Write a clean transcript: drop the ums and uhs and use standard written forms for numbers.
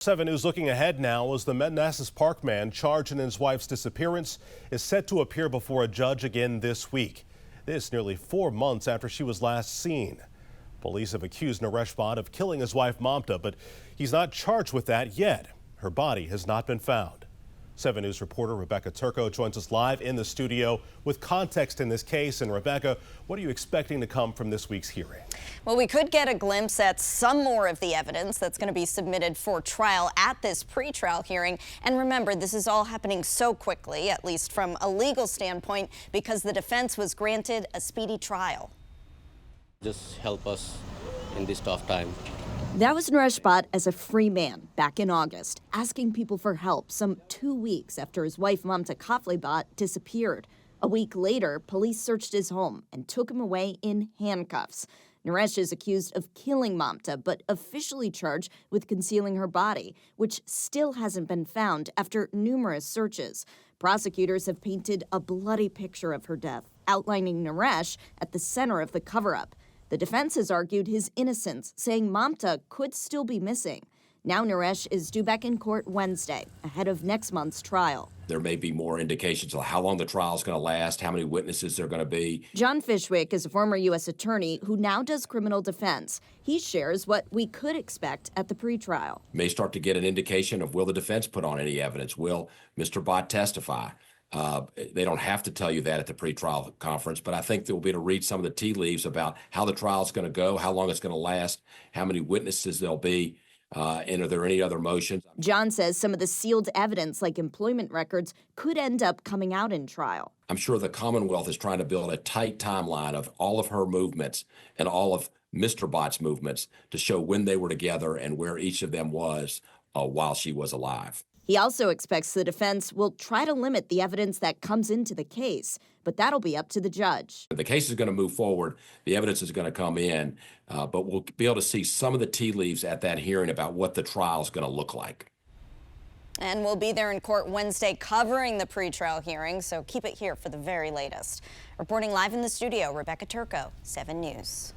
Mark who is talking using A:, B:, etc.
A: 7 News looking ahead now as the Manassas Park man charged in his wife's disappearance is set to appear before a judge again this week. This nearly 4 months after she was last seen. Police have accused Manassas Bhatt of killing his wife Mamta, but he's not charged with that yet. Her body has not been found. 7 News reporter Rebecca Turco joins us live in the studio with context in this case. And Rebecca, what are you expecting to come from this week's hearing?
B: Well, we could get a glimpse at some more of the evidence that's going to be submitted for trial at this pretrial hearing. And remember, this is all happening so quickly, at least from a legal standpoint, because the defense was granted a speedy trial.
C: Just help us in this tough time.
B: That was Manassas Bhatt as a free man back in August, asking people for help some 2 weeks after his wife Mamta Kafle Bhatt disappeared. A week later, police searched his home and took him away in handcuffs. Naresh is accused of killing Mamta, but officially charged with concealing her body, which still hasn't been found after numerous searches. Prosecutors have painted a bloody picture of her death, outlining Naresh at the center of the cover-up. The defense has argued his innocence, saying Mamta could still be missing. Now Naresh is due back in court Wednesday, ahead of next month's trial.
D: There may be more indications of how long the trial is going to last, how many witnesses there are going to be.
B: John Fishwick is a former U.S. attorney who now does criminal defense. He shares what we could expect at the pretrial.
D: May start to get an indication of will the defense put on any evidence? Will Mr. Bhatt testify? They don't have to tell you that at the pretrial conference, but I think they'll be able to read some of the tea leaves about how the trial is going to go, how long it's going to last, how many witnesses there'll be, and are there any other motions.
B: John says some of the sealed evidence, like employment records, could end up coming out in trial.
D: I'm sure the Commonwealth is trying to build a tight timeline of all of her movements and all of Mr. Bhatt's movements to show when they were together and where each of them was while she was alive.
B: He also expects the defense will try to limit the evidence that comes into the case, but that'll be up to the judge.
D: The case is going to move forward. The evidence is going to come in, but we'll be able to see some of the tea leaves at that hearing about what the trial is going to look like.
B: And we'll be there in court Wednesday covering the pretrial hearing, so keep it here for the very latest. Reporting live in the studio, Rebecca Turco, 7 News.